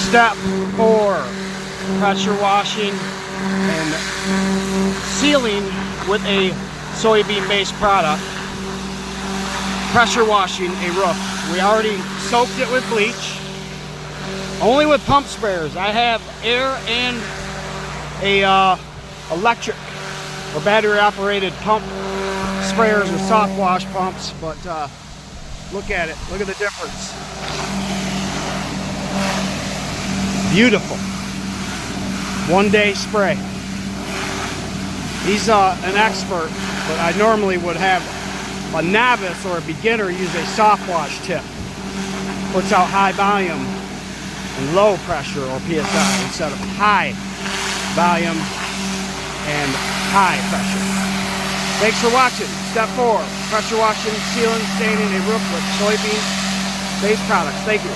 Step 4, pressure washing and sealing with a soybean-based product. Pressure washing a roof. We already soaked it with bleach. Only with pump sprayers. I have air and a electric or battery operated pump sprayers with soft wash pumps, but look at it. Look at the difference. Beautiful. One-day spray. He's an expert, but I normally would have a novice or a beginner use a soft wash tip. Puts out high volume and low pressure or PSI instead of high volume and high pressure. Thanks for watching. Step 4, pressure washing, sealing, staining a roof with soybean-based products. Thank you.